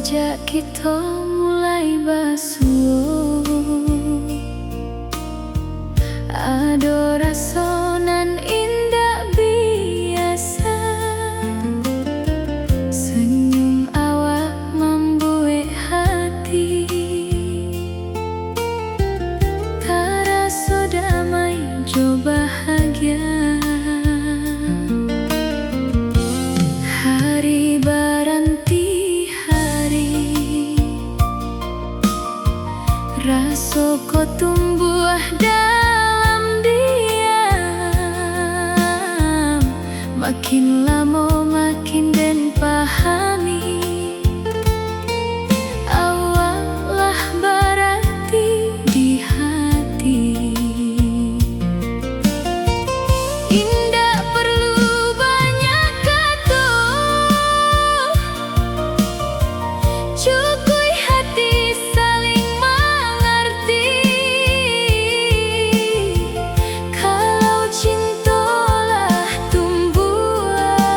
sejak kita mulai basuh, ado rasa nan indah biasa. Senyum awak membuat hati terasa damai jo bahagia. Hari beranti hari, rasa ko tumbuh dalam diam. Makin lama makin den pahami, awaklah berarti di hati. Indah perlu banyak kata, cukup hati saling mengerti. Kalau cintalah tumbuhan,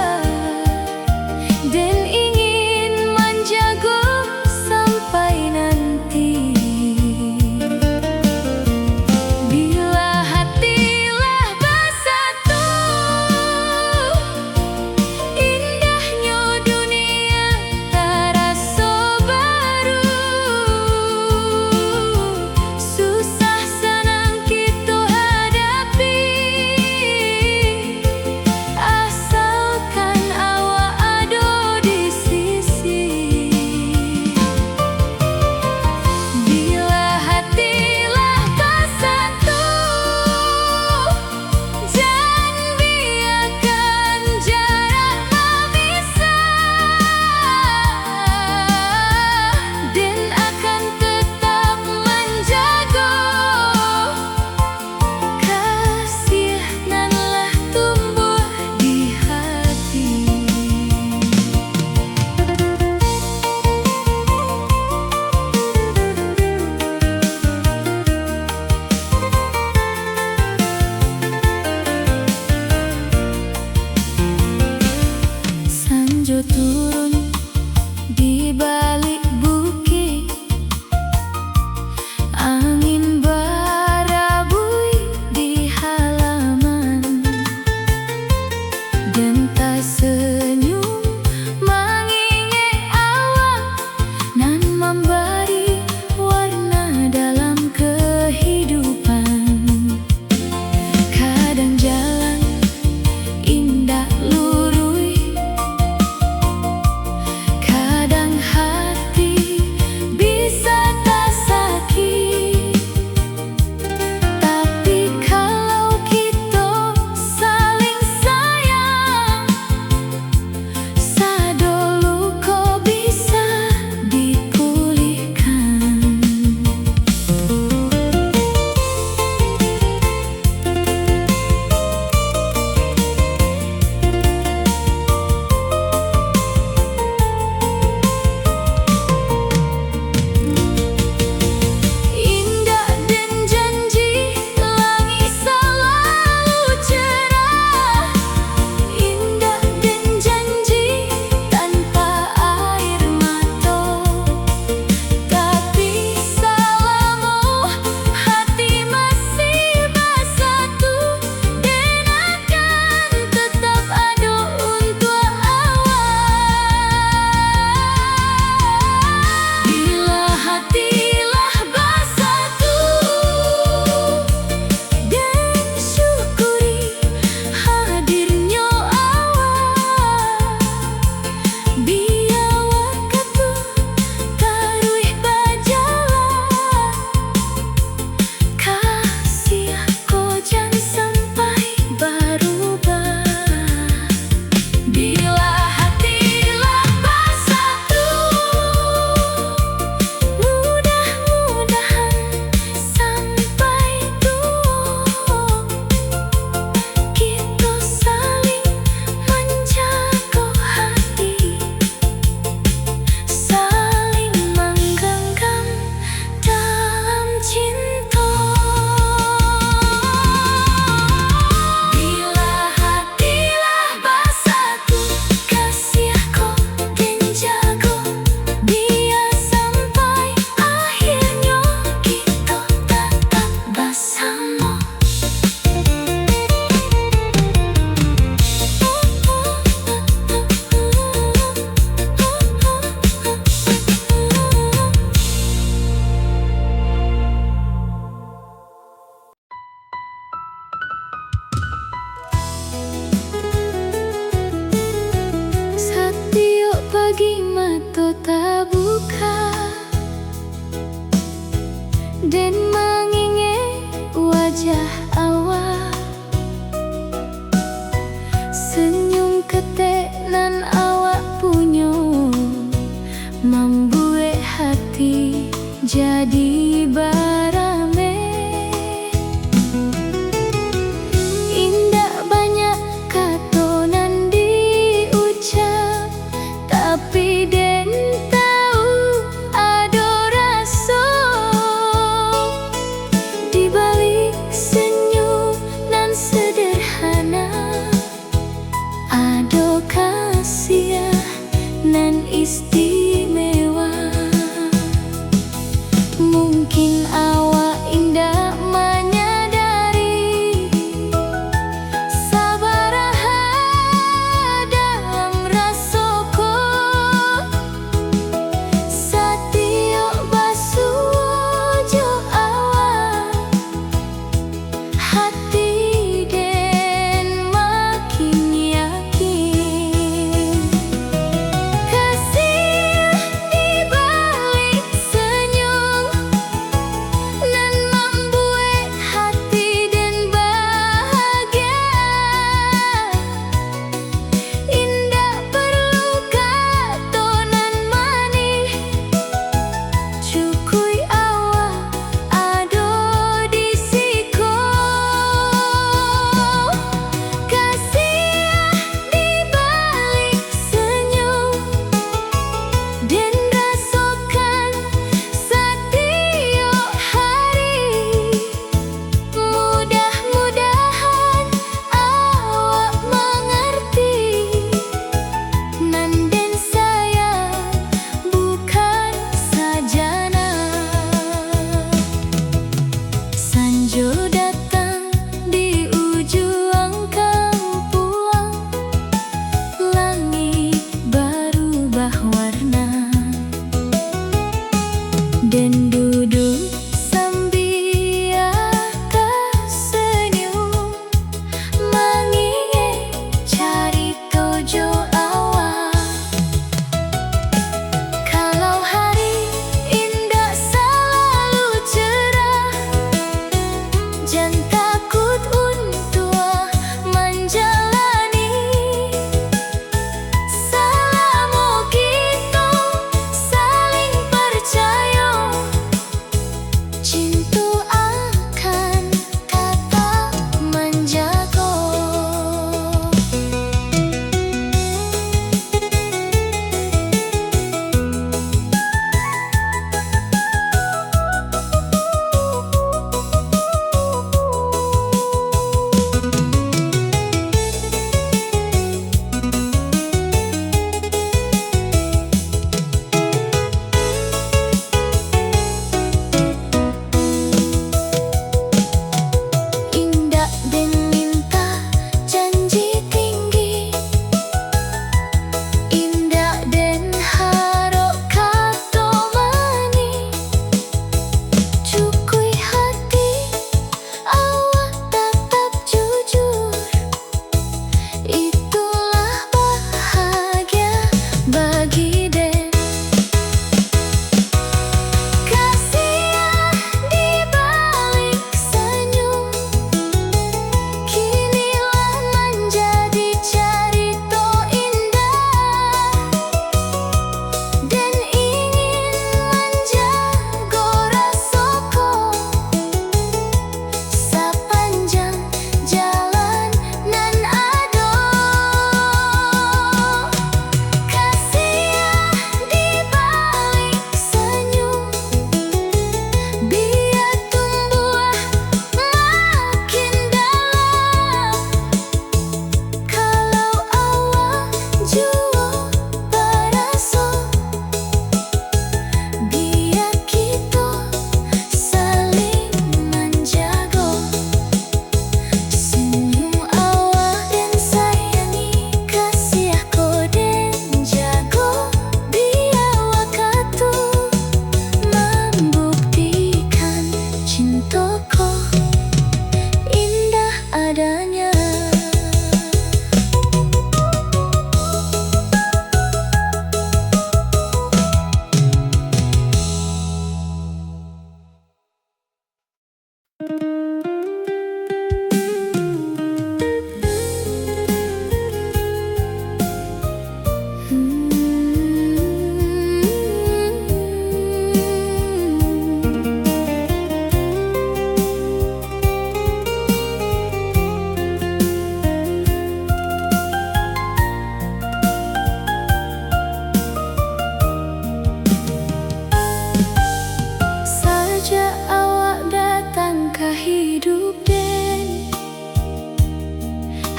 adanya.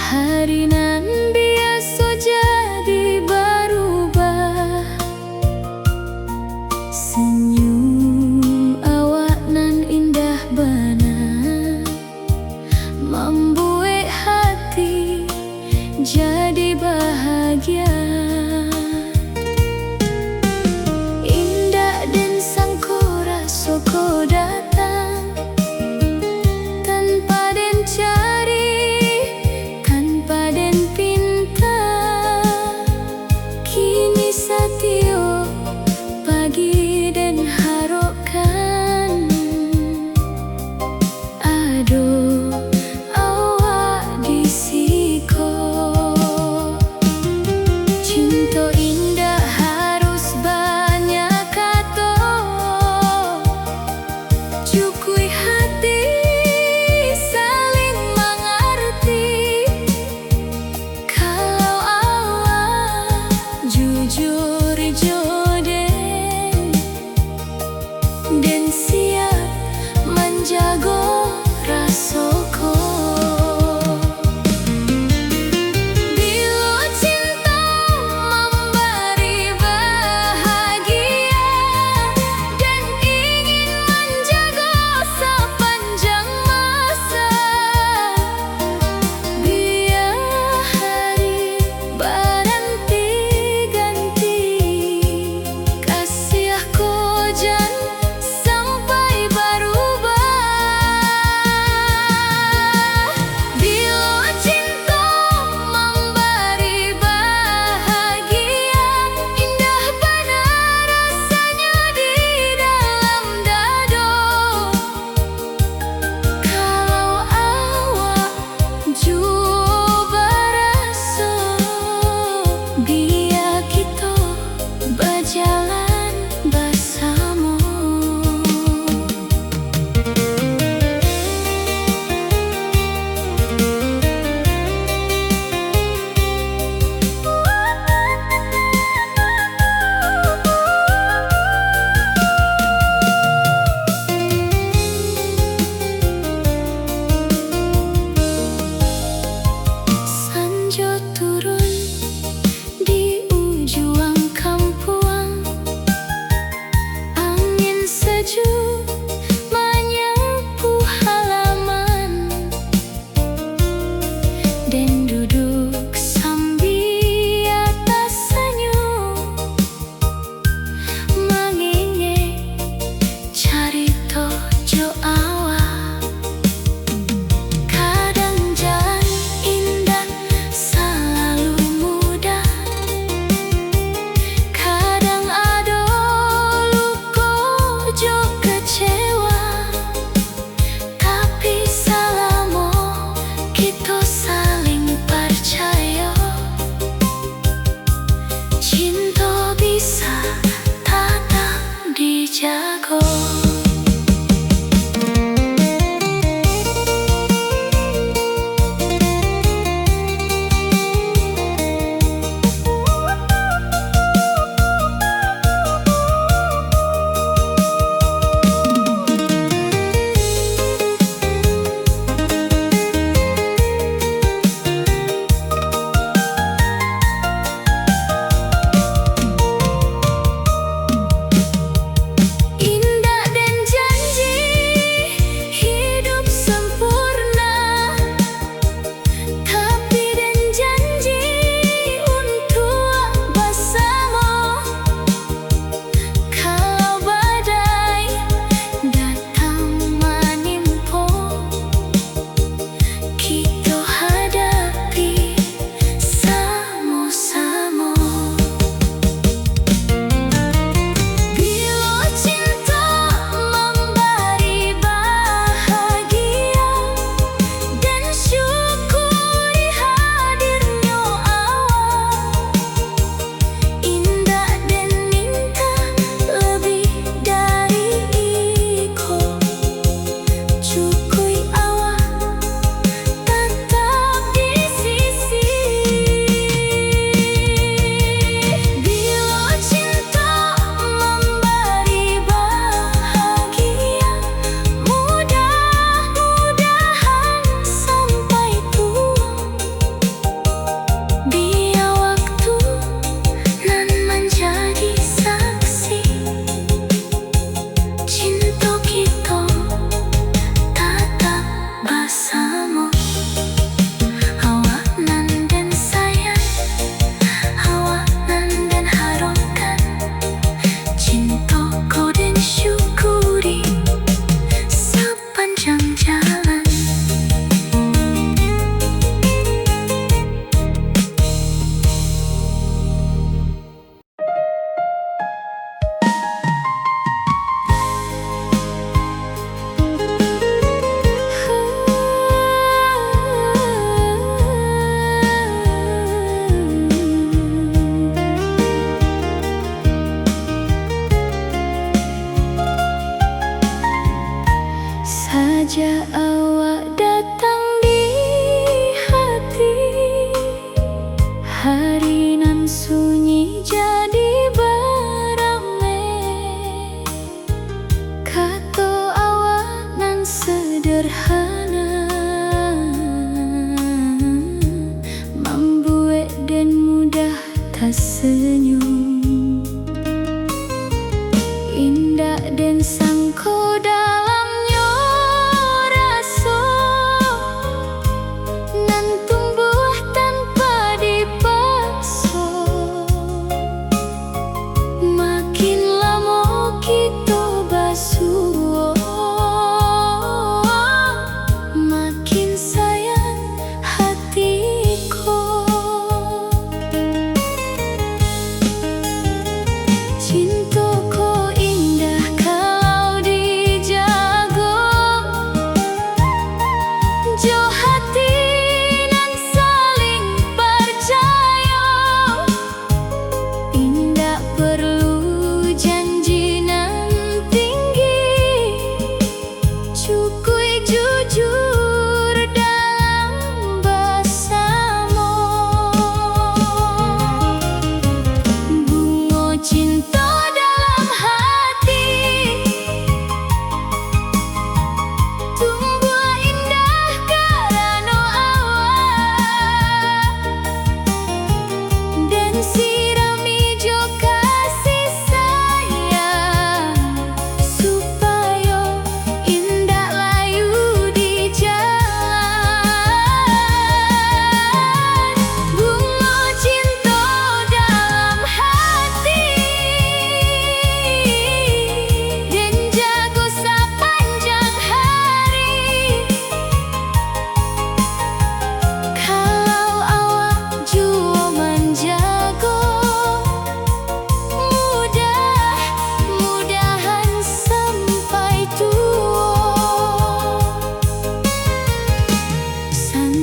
Hari nan biasa jadi berubah, senyum awak nan indah bana membuat hati jadi bahagia. Indah dan sangkura soko datang tanpa den cari, Satio pagi dan harokan. Aduh, awak disiko. Cinta indah harus banyak kata, cukui hati saling mengerti. Kalau awak jujur jodoh dan siap menjaga rasaku. Bila cinta memberi bahagia dan ingin menjaga sepanjang masa, biar hari berhenti ganti kasihku jangan sampai berubah. Bila cinta memberi bahagia, indah benar rasanya di dalam dada. Kalau awak juga berasa, biar kita berjalan bersama. Senja turun di ujung kampuan, angin sejuk menyapu halaman, dan duduk sambil atas senyum mengingat cerita jo awak. Kadang jalan indah selalu mudah, kadang ada luka jo kecewa, tapi selama kita saling percaya, cinta bisa tetap dijaga.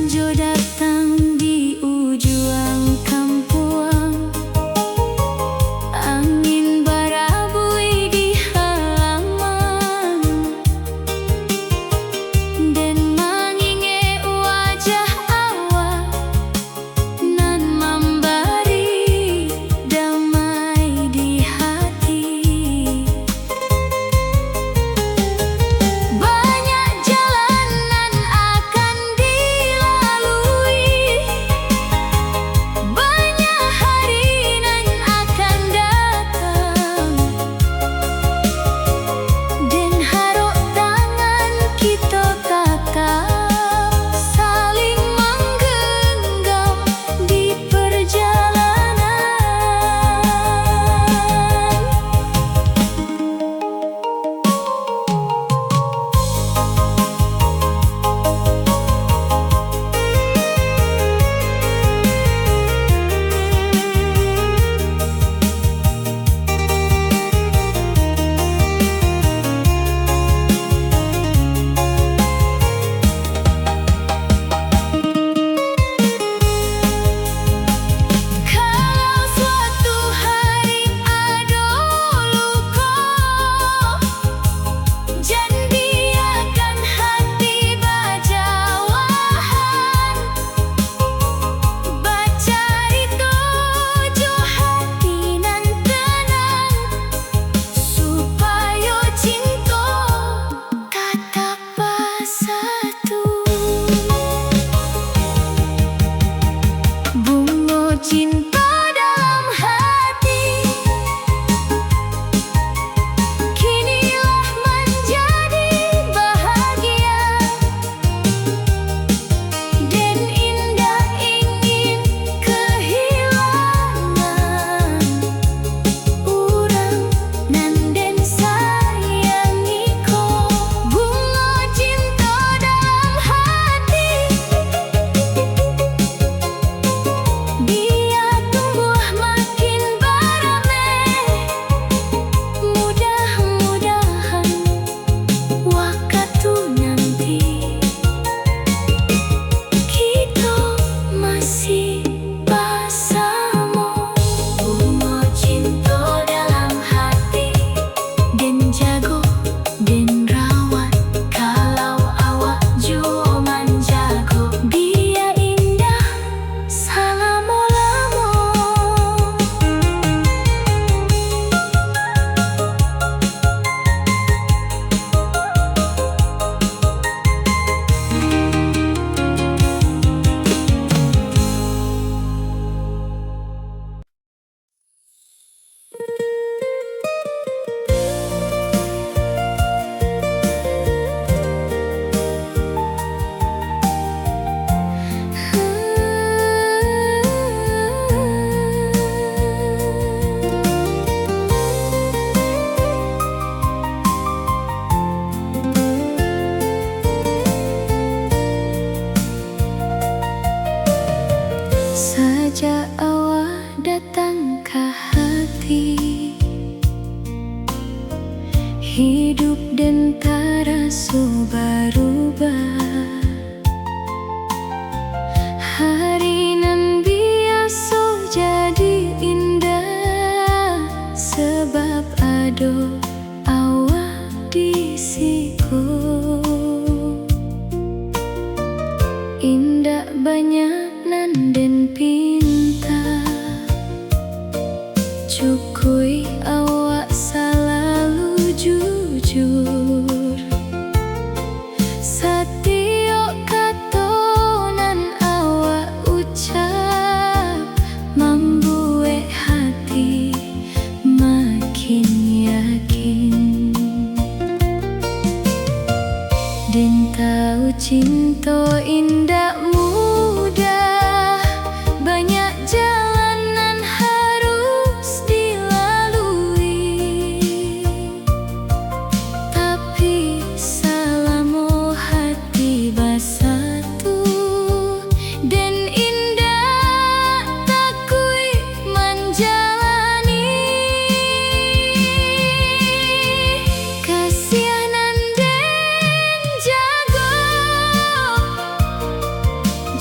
Sanjo datang di ujung kampuang, angin barabui di halaman, dan manginge wajah awak nan memberi damai di hati. Banyak jalanan akan dilalui, banyak hari nan akan datang, dan harap tangan kita tetap saling menggenggam di perjalanan. Kalau suatu hari ada luka, janjiakan hati bajawahan, bacari tujuh hati nan tenang, supaya cinta tetap bersatu. Bunga cinta dalam hati kinilah menjadi bahagia, dan indah ingin kehilangan urang nan den sayangi ko. Bunga cinta dalam hati biar tumbuh makin beramai, mudah-mudahan waktu nanti kita masih bersama. Bunga cinta dalam hati, den jago den rawat, kalau awak jua menjago, biar indah selama-lama. Sejak awal datang ke hati, hidup dan terasa berubah. Hari nan biasa jadi indah, sebab ada awak di siku. Indah banyak nan den pinta, cukui awak selalu jujur. Setiap kata nan awak ucap membuat hati makin yakin, dan tahu cinta indah mudah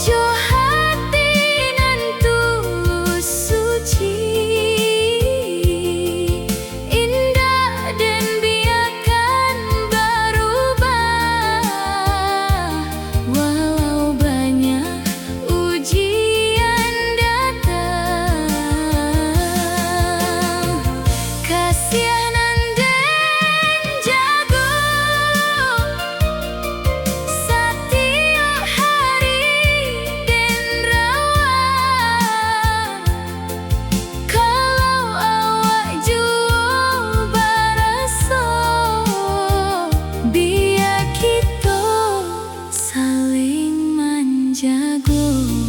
Jo hati nan tulus suci, indah dan biarkan berubah. Walau banyak ujian datang, kasih nan den jago setiap hari den rawat. Kalau awak jua baraso, biar kita saling menjaga.